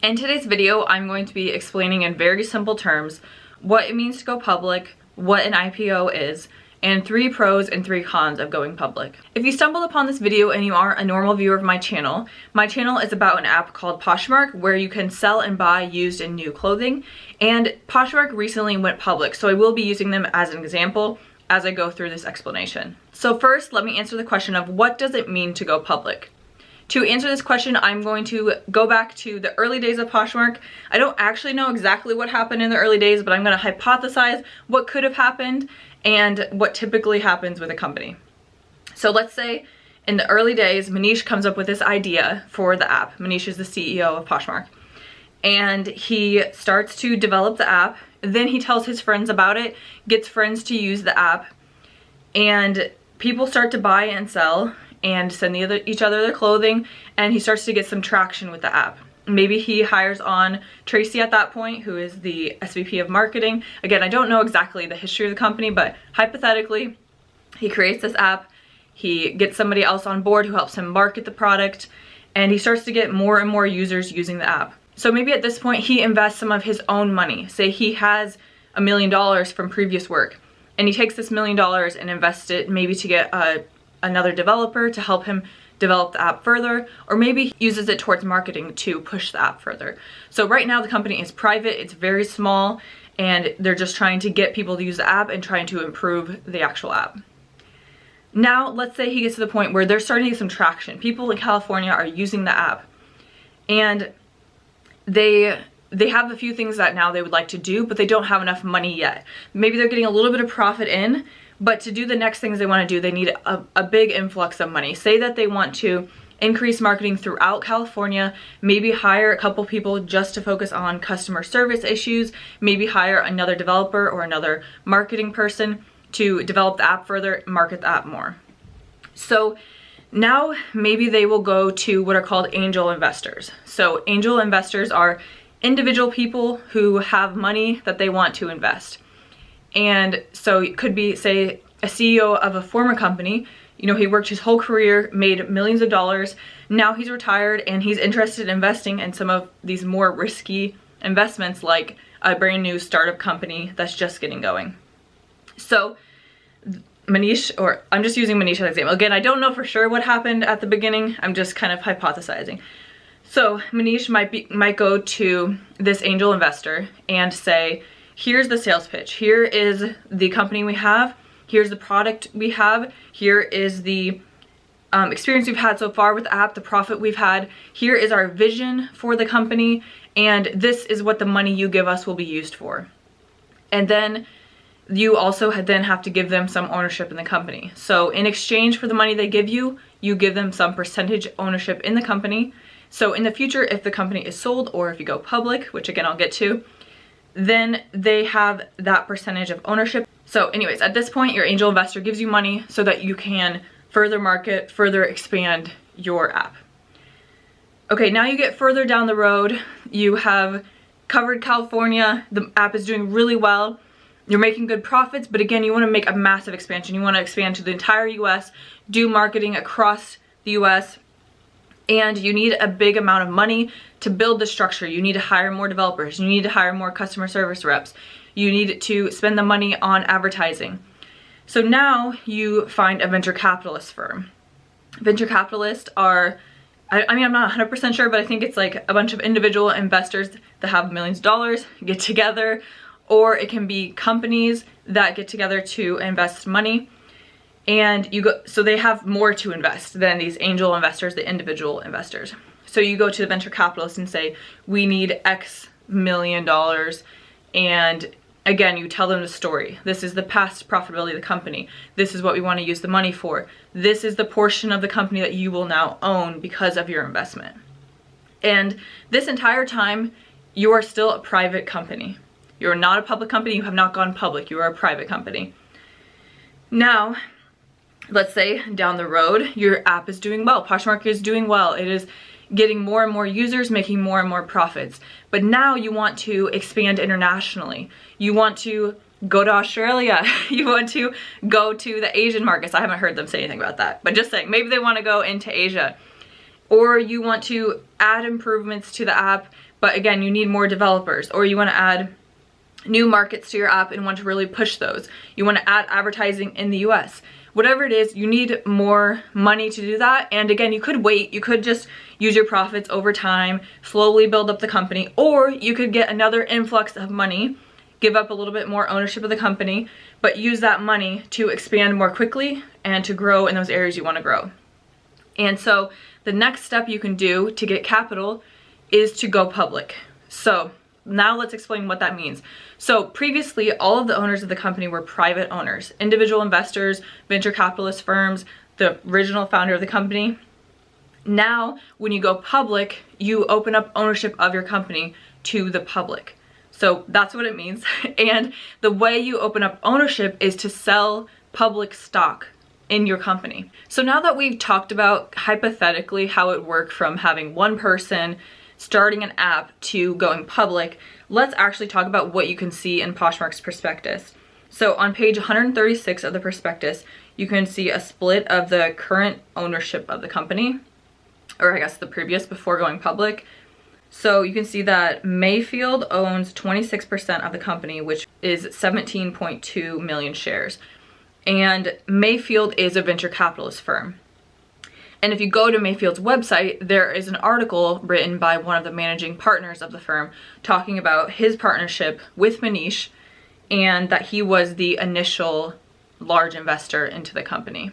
In today's video, I'm going to be explaining in very simple terms what it means to go public, what an IPO is, and 3 pros and 3 cons of going public. If you stumbled upon this video and you are a normal viewer of my channel is about an app called Poshmark where you can sell and buy used and new clothing, and Poshmark recently went public, so I will be using them as an example as I go through this explanation. So first, let me answer the question of what does it mean to go public? To answer this question, I'm going to go back to the early days of Poshmark. I don't actually know exactly what happened in the early days, but I'm going to hypothesize what could have happened and what typically happens with a company. So let's say in the early days, Manish comes up with this idea for the app. Manish is the CEO of Poshmark. And he starts to develop the app. Then he tells his friends about it, gets friends to use the app, and people start to buy and sell and send each other their clothing, and he starts to get some traction with the app. Maybe he hires on Tracy at that point, who is the SVP of marketing. Again, I don't know exactly the history of the company, but hypothetically, he creates this app, he gets somebody else on board who helps him market the product, and he starts to get more and more users using the app. So maybe at this point, he invests some of his own money. Say he has $1 million from previous work, and he takes this $1 million and invests it maybe to get another developer to help him develop the app further, or maybe he uses it towards marketing to push the app further. So right now the company is private, it's very small, and they're just trying to get people to use the app and trying to improve the actual app. Now let's say he gets to the point where they're starting to get some traction. People in California are using the app, and they have a few things that now they would like to do, but they don't have enough money yet. Maybe they're getting a little bit of profit in, but to do the next things they want to do, they need a big influx of money. Say that they want to increase marketing throughout California, maybe hire a couple people just to focus on customer service issues, maybe hire another developer or another marketing person to develop the app further, market the app more. So now maybe they will go to what are called angel investors. So angel investors are individual people who have money that they want to invest. And so it could be, say, a CEO of a former company. You know, he worked his whole career, made millions of dollars. Now he's retired and he's interested in investing in some of these more risky investments, like a brand new startup company that's just getting going. So Manish, or I'm just using Manish as an example. Again, I don't know for sure what happened at the beginning. I'm just kind of hypothesizing. So Manish might go to this angel investor and say, here's the sales pitch. Here is the company we have. Here's the product we have. Here is the experience we've had so far with the app, the profit we've had. Here is our vision for the company, and this is what the money you give us will be used for. And then you also then have to give them some ownership in the company. So in exchange for the money they give you, you give them some percentage ownership in the company. So in the future, if the company is sold or if you go public, which again I'll get to, then they have that percentage of ownership. So anyways, at this point, your angel investor gives you money so that you can further market, further expand your app. Okay, now you get further down the road. You have covered California. The app is doing really well. You're making good profits, but again, you want to make a massive expansion. You want to expand to the entire US, do marketing across the US, and you need a big amount of money to build the structure. You need to hire more developers. You need to hire more customer service reps. You need to spend the money on advertising. So now you find a venture capitalist firm. Venture capitalists are, I mean, I'm not 100% sure, but I think it's like a bunch of individual investors that have millions of dollars get together, or it can be companies that get together to invest money. And you go, so they have more to invest than these angel investors, the individual investors. So you go to the venture capitalist and say, we need X million dollars. And again, you tell them the story. This is the past profitability of the company. This is what we want to use the money for. This is the portion of the company that you will now own because of your investment. And this entire time, you are still a private company. You are not a public company. You have not gone public. You are a private company. Now, let's say down the road, your app is doing well. Poshmark is doing well. It is getting more and more users, making more and more profits. But now you want to expand internationally. You want to go to Australia. You want to go to the Asian markets. I haven't heard them say anything about that, but just saying, maybe they want to go into Asia. Or you want to add improvements to the app, but again, you need more developers, or you want to add new markets to your app and want to really push those. You want to add advertising in the US. Whatever it is, you need more money to do that. And again, you could wait. You could just use your profits over time, slowly build up the company, or you could get another influx of money, give up a little bit more ownership of the company, but use that money to expand more quickly and to grow in those areas you want to grow. And so the next step you can do to get capital is to go public. So now let's explain what that means. So previously, all of the owners of the company were private owners, individual investors, venture capitalist firms, the original founder of the company. Now, when you go public, you open up ownership of your company to the public. So that's what it means. And the way you open up ownership is to sell public stock in your company. So now that we've talked about hypothetically how it worked from having one person starting an app to going public, let's actually talk about what you can see in Poshmark's prospectus. So on page 136 of the prospectus, you can see a split of the current ownership of the company, or I guess the previous before going public. So you can see that Mayfield owns 26% of the company, which is 17.2 million shares. And Mayfield is a venture capitalist firm. And if you go to Mayfield's website, there is an article written by one of the managing partners of the firm talking about his partnership with Manish and that he was the initial large investor into the company.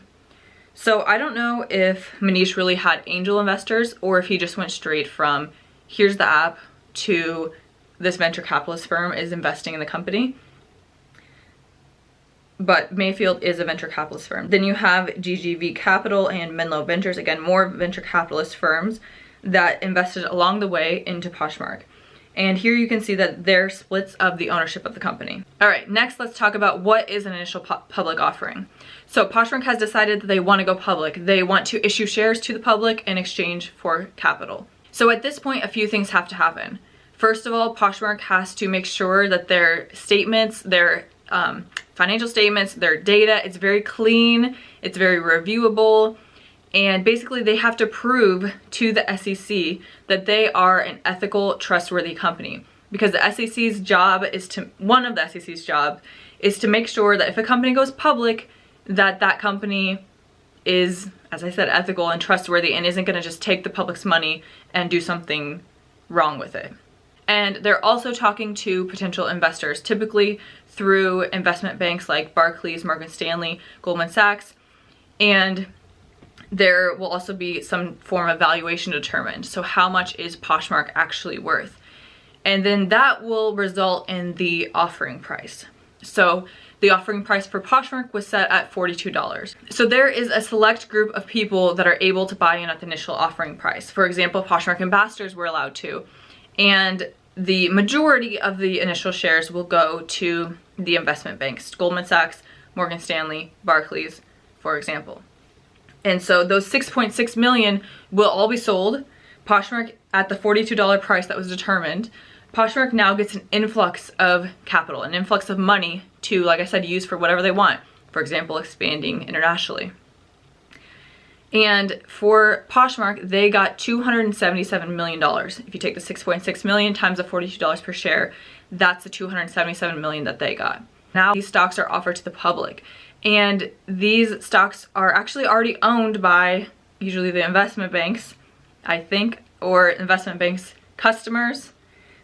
So I don't know if Manish really had angel investors or if he just went straight from here's the app to this venture capitalist firm is investing in the company. But Mayfield is a venture capitalist firm. Then you have GGV Capital and Menlo Ventures, again, more venture capitalist firms that invested along the way into Poshmark. And here you can see that they're splits of the ownership of the company. All right, next let's talk about what is an initial public offering. So Poshmark has decided that they want to go public. They want to issue shares to the public in exchange for capital. So at this point, a few things have to happen. First of all, Poshmark has to make sure that their statements, their financial statements, their data, it's very clean, it's very reviewable, and basically they have to prove to the SEC that they are an ethical, trustworthy company. Because the SEC's job is to, one of the SEC's job is to make sure that if a company goes public, that that company is, as I said, ethical and trustworthy and isn't gonna just take the public's money and do something wrong with it. And they're also talking to potential investors, typically through investment banks like Barclays, Morgan Stanley, Goldman Sachs, and there will also be some form of valuation determined. So how much is Poshmark actually worth? And then that will result in the offering price. So the offering price for Poshmark was set at $42. So there is a select group of people that are able to buy in at the initial offering price. For example, Poshmark ambassadors were allowed to. And the majority of the initial shares will go to the investment banks, Goldman Sachs, Morgan Stanley, Barclays, for example. And so those 6.6 million will all be sold. Poshmark at the $42 price that was determined. Poshmark now gets an influx of capital, an influx of money to, like I said, use for whatever they want. For example, expanding internationally. And for Poshmark, they got $277 million. If you take the 6.6 million times the $42 per share, that's the $277 million that they got. Now these stocks are offered to the public. And these stocks are actually already owned by usually the investment banks, I think, or investment banks customers,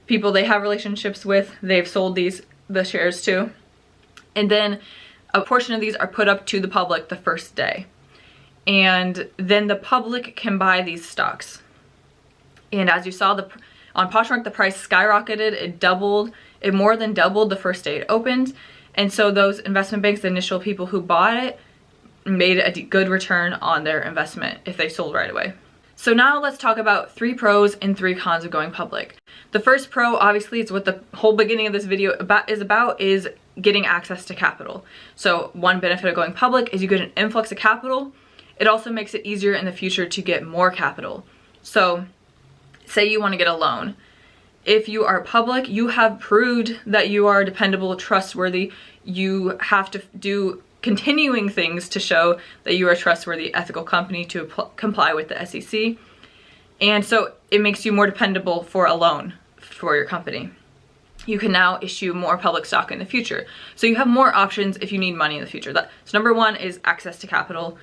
people they have relationships with, they've sold the shares to. And then a portion of these are put up to the public the first day. And then the public can buy these stocks. And as you saw, on Poshmark, the price skyrocketed. It doubled. It more than doubled the first day it opened. And so those investment banks, the initial people who bought it, made a good return on their investment if they sold right away. So now let's talk about 3 pros and 3 cons of going public. The first pro, obviously, it's what the whole beginning of this video is getting access to capital. So one benefit of going public is you get an influx of capital. It also makes it easier in the future to get more capital. So say you want to get a loan. If you are public, you have proved that you are dependable, trustworthy. You have to do continuing things to show that you are a trustworthy, ethical company to comply with the SEC. And so it makes you more dependable for a loan. for your company. You can now issue more public stock in the future. So you have more options if you need money in the future. So number one is access to capital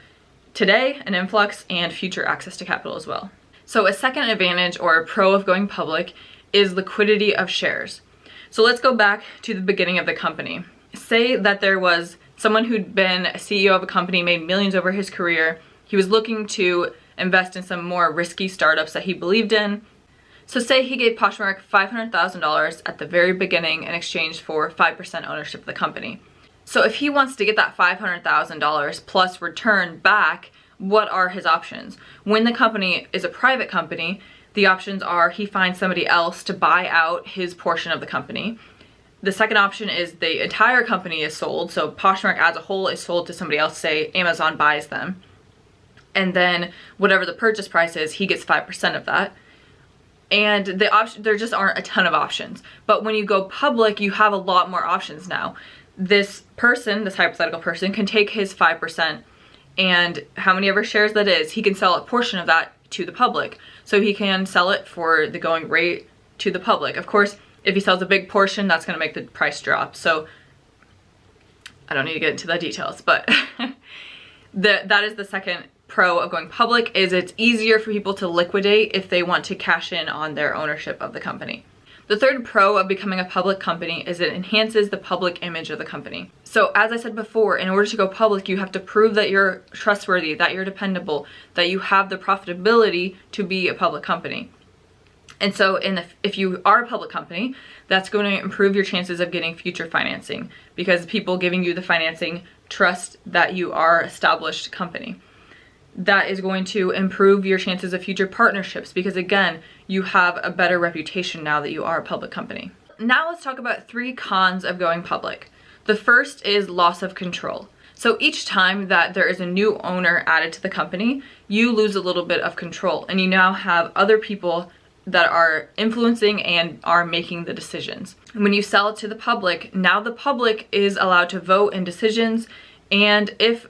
today, an influx, and future access to capital as well. So a second advantage or a pro of going public is liquidity of shares. So let's go back to the beginning of the company. Say that there was someone who'd been a CEO of a company, made millions over his career. He was looking to invest in some more risky startups that he believed in. So say he gave Poshmark $500,000 at the very beginning in exchange for 5% ownership of the company. So if he wants to get that $500,000 plus return back, what are his options? When the company is a private company, the options are he finds somebody else to buy out his portion of the company. The second option is the entire company is sold. So Poshmark as a whole is sold to somebody else, say Amazon buys them. And then whatever the purchase price is, he gets 5% of that. And there just aren't a ton of options. But when you go public, you have a lot more options now. This person, this hypothetical person, can take his 5% and how many ever shares that is, he can sell a portion of that to the public. So he can sell it for the going rate to the public. Of course, if he sells a big portion, that's gonna make the price drop. So I don't need to get into the details, but that is the second pro of going public, is it's easier for people to liquidate if they want to cash in on their ownership of the company. The third pro of becoming a public company is it enhances the public image of the company. So as I said before, in order to go public, you have to prove that you're trustworthy, that you're dependable, that you have the profitability to be a public company. And so if you are a public company, that's going to improve your chances of getting future financing because people giving you the financing trust that you are an established company. That is going to improve your chances of future partnerships because again, you have a better reputation now that you are a public company. Now let's talk about 3 cons of going public. The first is loss of control. So each time that there is a new owner added to the company, you lose a little bit of control and you now have other people that are influencing and are making the decisions. When you sell it to the public, now the public is allowed to vote in decisions, and if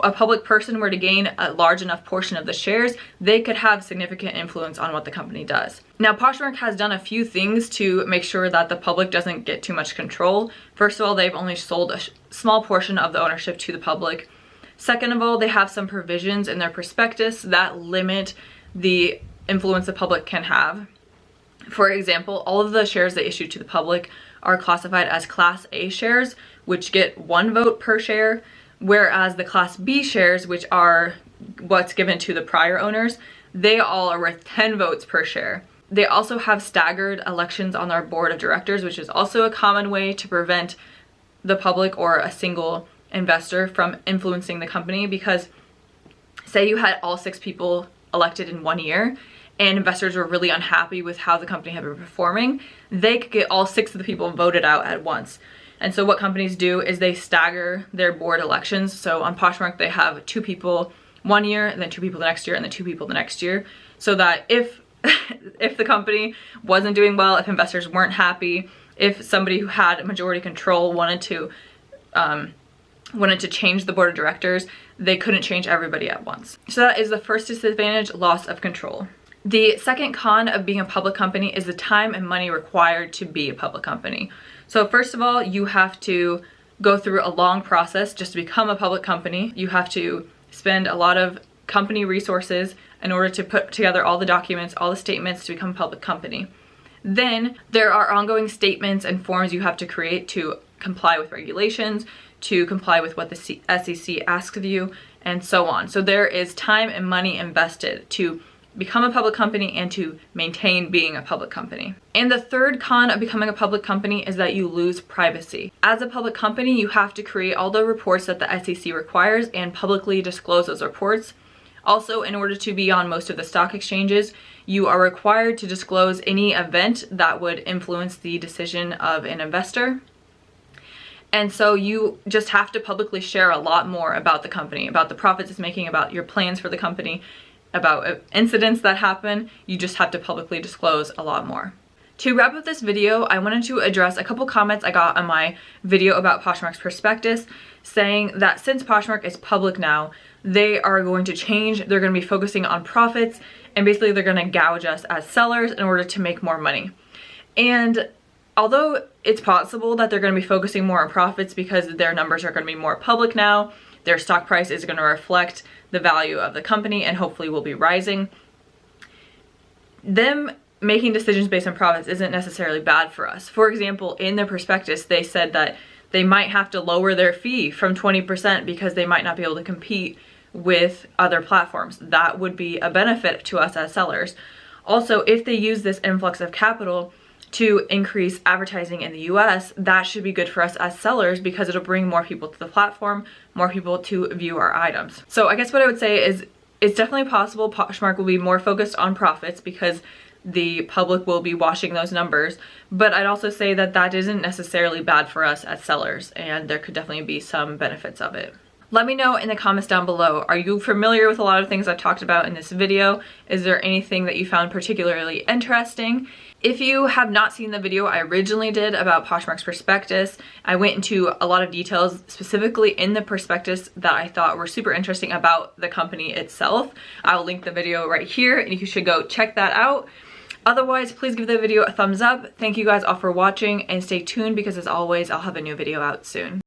a public person were to gain a large enough portion of the shares, they could have significant influence on what the company does. Now, Poshmark has done a few things to make sure that the public doesn't get too much control. First of all, they've only sold a small portion of the ownership to the public. Second of all, they have some provisions in their prospectus that limit the influence the public can have. For example, all of the shares they issue to the public are classified as Class A shares, which get 1 vote per share, whereas the Class B shares, which are what's given to the prior owners, they all are worth 10 votes per share. They also have staggered elections on their board of directors, which is also a common way to prevent the public or a single investor from influencing the company, because say you had all 6 people elected in 1 year and investors were really unhappy with how the company had been performing, they could get all 6 of the people voted out at once. And so what companies do is they stagger their board elections. So on Poshmark, they have 2 people 1 year, and then 2 people the next year, and then 2 people the next year. So that if the company wasn't doing well, if investors weren't happy, if somebody who had majority control wanted to change the board of directors, they couldn't change everybody at once. So that is the first disadvantage, loss of control. The second con of being a public company is the time and money required to be a public company. So first of all, you have to go through a long process just to become a public company. You have to spend a lot of company resources in order to put together all the documents, all the statements to become a public company. Then there are ongoing statements and forms you have to create to comply with regulations, to comply with what the SEC asks of you, and so on. So there is time and money invested to become a public company and to maintain being a public company. And the third con of becoming a public company is that you lose privacy. As a public company, you have to create all the reports that the SEC requires and publicly disclose those reports. Also, in order to be on most of the stock exchanges, you are required to disclose any event that would influence the decision of an investor. And so you just have to publicly share a lot more about the company, about the profits it's making, about your plans for the company, about incidents that happen. You just have to publicly disclose a lot more. To wrap up this video, I wanted to address a couple comments I got on my video about Poshmark's prospectus, saying that since Poshmark is public now, they are going to change. They're going to be focusing on profits, and basically they're going to gouge us as sellers in order to make more money. And although it's possible that they're going to be focusing more on profits because their numbers are going to be more public now, their stock price is going to reflect the value of the company and hopefully will be rising, them making decisions based on profits isn't necessarily bad for us. For example, in the prospectus, they said that they might have to lower their fee from 20% because they might not be able to compete with other platforms. That would be a benefit to us as sellers. Also, if they use this influx of capital to increase advertising in the US, that should be good for us as sellers because it'll bring more people to the platform, more people to view our items. So I guess what I would say is it's definitely possible Poshmark will be more focused on profits because the public will be watching those numbers, but I'd also say that that isn't necessarily bad for us as sellers, and there could definitely be some benefits of it. Let me know in the comments down below, are you familiar with a lot of things I've talked about in this video? Is there anything that you found particularly interesting? If you have not seen the video I originally did about Poshmark's prospectus, I went into a lot of details specifically in the prospectus that I thought were super interesting about the company itself. I'll link the video right here and you should go check that out. Otherwise, please give the video a thumbs up. Thank you guys all for watching and stay tuned because as always, I'll have a new video out soon.